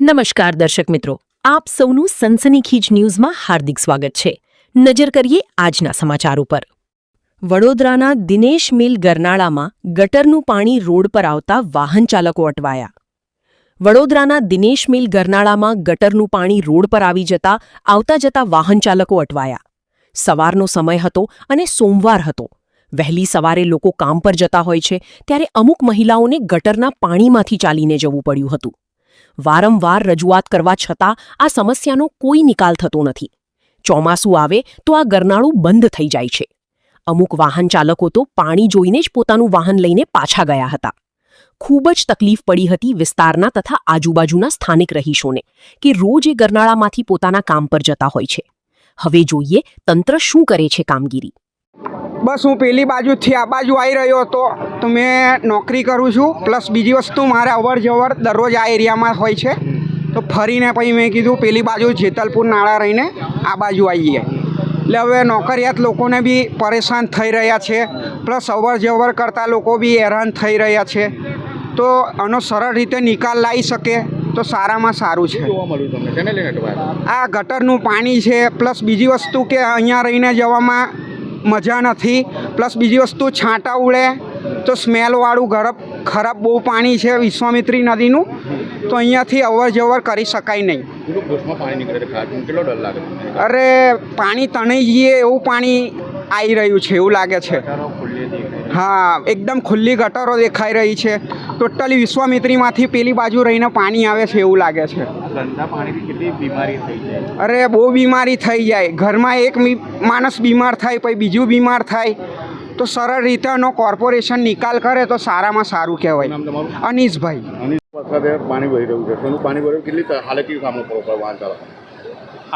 નમસ્કાર દર્શક મિત્રો, આપ સૌનું સનસનીખીજ ન્યૂઝમાં હાર્દિક સ્વાગત છે। નજર કરીએ આજના સમાચાર ઉપર। વડોદરાના દિનેશ મિલ ગરનાળામાં ગટરનું પાણી રોડ પર આવતા વાહન ચાલકો અટવાયા। વડોદરાના દિનેશ મિલ ગરનાળામાં ગટરનું પાણી રોડ પર આવી જતા આવતા જતા વાહન ચાલકો અટવાયા। સવારનો સમય હતો અને સોમવાર હતો। વહેલી સવારે લોકો કામ પર જતા હોય છે ત્યારે અમુક મહિલાઓને ગટરના પાણીમાંથી ચાલીને જવું પડ્યું હતું। વારંવાર રજૂઆત કરવા છતાં આ સમસ્યાનો કોઈ નિકાલ થતો નથી। ચોમાસું આવે તો આ ગરનાળું બંધ થઈ જાય છે। અમુક વાહન ચાલકો તો પાણી જોઈને જ પોતાનું વાહન લઈને પાછા ગયા હતા। ખૂબ જ તકલીફ પડી હતી વિસ્તારના તથા આજુબાજુના સ્થાનિક રહીશોને કે રોજ એ ગરનાળામાંથી પોતાના કામ પર જતા હોય છે। હવે જોઈએ તંત્ર શું કરે છે કામગીરી। બસ હું પેલી બાજુથી આ બાજુ આવી રહ્યો હતો તો મેં નોકરી કરું છું, પ્લસ બીજી વસ્તુ મારે અવર જવર દરરોજ આ એરિયામાં હોય છે, તો ફરીને પછી મેં કીધું પેલી બાજુ જેતલપુર નાળા રહીને આ બાજુ આવીએ। એટલે હવે નોકરિયાત લોકોને બી પરેશાન થઈ રહ્યા છે, પ્લસ અવર જવર કરતા લોકો બી હેરાન થઈ રહ્યા છે। તો આનો સરળ રીતે નિકાલ લાવી શકે તો સારામાં સારું છે। આ ગટરનું પાણી છે, પ્લસ બીજી વસ્તુ કે અહીંયા રહીને જવામાં મજા નથી, પ્લસ બીજી વસ્તુ છાંટા ઉડે તો સ્મેલવાળું ખરાબ બહુ પાણી છે વિશ્વામિત્રી નદીનું, તો અહીંયાથી અવર જવર કરી શકાય નહીં। અરે પાણી તણાઈ જઈએ એવું પાણી આવી રહ્યું છે એવું લાગે છે। હા, એકદમ ખુલ્લી ગટરો દેખાઈ રહી છે। ટોટલી વિશ્વામિત્રીમાંથી પેલી બાજુ રહીને પાણી આવે છે એવું લાગે છે। અરે બહુ બીમારી થઈ જાય, ઘરમાં એક માણસ બીમાર થાય પછી બીજું બીમાર થાય, તો સરળ રીતે એનો કોર્પોરેશન નિકાલ કરે તો સારામાં સારું કહેવાય। અનીશભાઈ। પાણી વહી રહ્યું છે, પાણી ભર્યું કેટલી હાલત સામનો કરવો પડે વાહન ચાલક?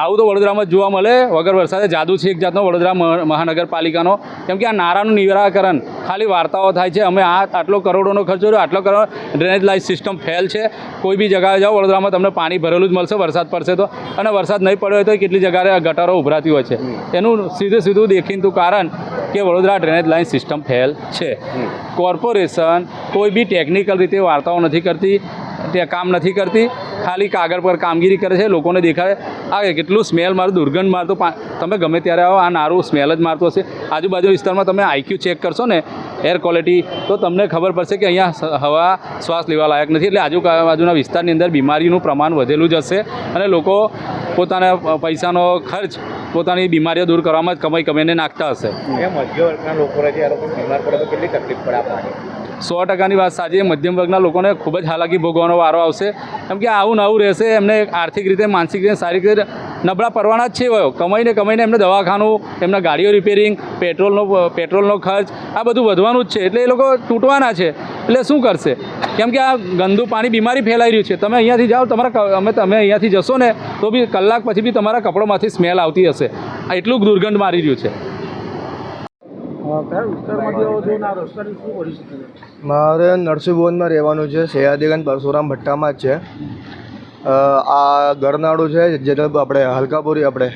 આવું તો વડોદરામાં જોવા મળે વગર વરસાદે જાદુ છે એક જાતનો વડોદરા મહાનગરપાલિકાનો। કેમ કે આ નારાનું નિરાકરણ ખાલી વાર્તાઓ થાય છે, અમે આટલો કરોડોનો ખર્ચો કર્યો, આટલો crore drainage line system fail છે। કોઈ બી જગ્યાએ જાઓ વડોદરામાં તમને પાણી ભરેલું જ મળશે વરસાદ પડશે તો, અને વરસાદ નહીં પડ્યો હોય તો કેટલી જગ્યાએ ગટરો ઉભરાતી હોય છે। એનું સીધું દેખીતું કારણ કે Vadodara drainage line system fail છે। કોર્પોરેશન કોઈ બી ટેકનિકલ રીતે વાર્તાઓ નથી કરતી, તે કામ નથી કરતી, ખાલી કાગળ પર કામગીરી કરે છે, લોકોને દેખાડે। આ કેટલું સ્મેલ મારતું, દુર્ગંધ મારતું, તમે ગમે ત્યારે આવો આ નારું સ્મેલ જ મારતું હશે। આજુબાજુ વિસ્તારમાં તમે આઈક્યુ ચેક કરશો ને એર ક્વોલિટી, તો તમને ખબર પડશે કે અહીંયા હવા શ્વાસ લેવા લાયક નથી। એટલે આજુબાજુના વિસ્તારની અંદર બીમારીનું પ્રમાણ વધેલું જ હશે, અને લોકો પોતાના પૈસાનો ખર્ચ પોતાની બીમારીઓ દૂર કરવામાં જ કમાઈને નાખતા હશે। મધ્ય વર્ગના લોકો રહે છે, આ લોકો બીમાર પડે તો કેટલી તકલીફ પડે આ પાણી? 100%ની વાત સાચી। મધ્યમ વર્ગના લોકોને ખૂબ જ હાલાકી ભોગવવાનો વારો આવશે, કેમ કે આવું નવું રહેશે। એમને આર્થિક રીતે, માનસિક રીતે, શારીરિક રીતે નબળા પડવાના જ છે। કમાઈને એમને દવાખાનું, એમના ગાડીઓ રિપેરિંગ, પેટ્રોલનો ખર્ચ આ બધું વધવાનું જ છે। એટલે એ લોકો તૂટવાના છે। એટલે શું કરશે? કેમ કે આ ગંદુ પાણી બીમારી ફેલાઈ રહ્યું છે। તમે અહીંયાથી જાઓ, તમે અહીંયાથી જશો ને તો બી કલાક પછી બી તમારા કપડોમાંથી સ્મેલ આવતી હશે। આ એટલું દુર્ગંધ મારી રહ્યું છે। મારે નરસિંહભવનમાં રહેવાનું છે, સયાદીગંજ પરશુરામ ભટ્ટામાં જ છે। આ ગરનાળું છે જે આપણે હલકાપુરી આપણે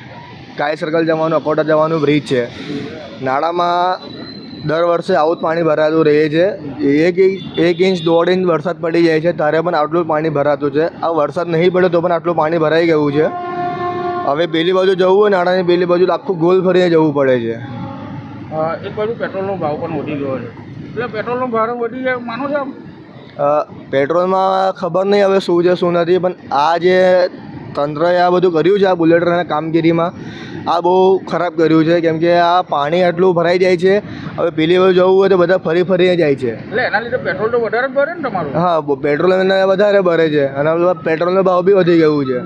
કાય સર્કલ જવાનું, અકોટા જવાનું બ્રિજ છે। નાળામાં દર વર્ષે આવું જ પાણી ભરાતું રહે છે। 1 ઇંચ 1.5 ઇંચ વરસાદ પડી જાય છે ત્યારે પણ આટલું પાણી ભરાતું છે। આ વરસાદ નહીં પડે તો પણ આટલું પાણી ભરાઈ ગયું છે। હવે પેલી બાજુ જવું હોય નાળાની પેલી બાજુ આખું ગોલ ફરીને જવું પડે છે। એક બાજુ પેટ્રોલનો ભાવ પણ વધી ગયો છે, એટલે પેટ્રોલનો ભાવ વધી જાય માનો છો? પેટ્રોલમાં ખબર નહીં હવે શું છે શું નથી, પણ આ જે તંત્રએ આ બધું કર્યું છે આ બુલેટ ટ્રેનના કામગીરીમાં આ બહુ ખરાબ કર્યું છે। કેમ કે આ પાણી આટલું ભરાઈ જાય છે, હવે પેલી બાજુ જવું હોય તો બધા ફરીને જાય છે। એટલે એના લીધે પેટ્રોલ તો વધારે ભરે ને તમારું? હા, પેટ્રોલ એના વધારે ભરે છે, અને પેટ્રોલનો ભાવ બી વધી ગયું છે।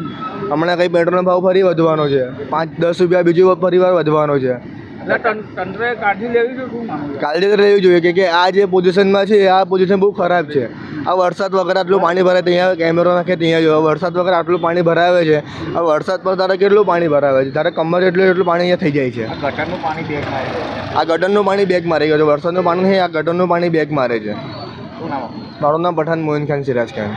હમણાં કંઈ પેટ્રોલનો ભાવ ફરી વધવાનો છે, 5-10 રૂપિયા બીજું ફરીવાર વધવાનો છે। તંત્રએ કાળજી લેવી જોઈએ, શું માનવું? કાળજી તો લેવી જોઈએ કે આ જે પોઝિશનમાં છે આ પોઝિશન બહુ ખરાબ છે। આ વરસાદ વગર આટલું પાણી ભરાય, ત્યાં કેમેરો નાખે ત્યાં જો વરસાદ વગર આટલું પાણી ભરાવે છે। આ વરસાદ પર તારે કેટલું પાણી ભરાવે છે, તારે કમર એટલું પાણી અહીંયા થઈ જાય છે। ગટરનું પાણી બેગ મારે છે, આ ગટરનું પાણી બેગ મારી ગયો છે, વરસાદનું પાણી નહીં, આ ગટરનું પાણી બેગ મારે છે। શું નામ? મારું નામ પઠાણ મોઇન ખાન સિરાજ ખાન।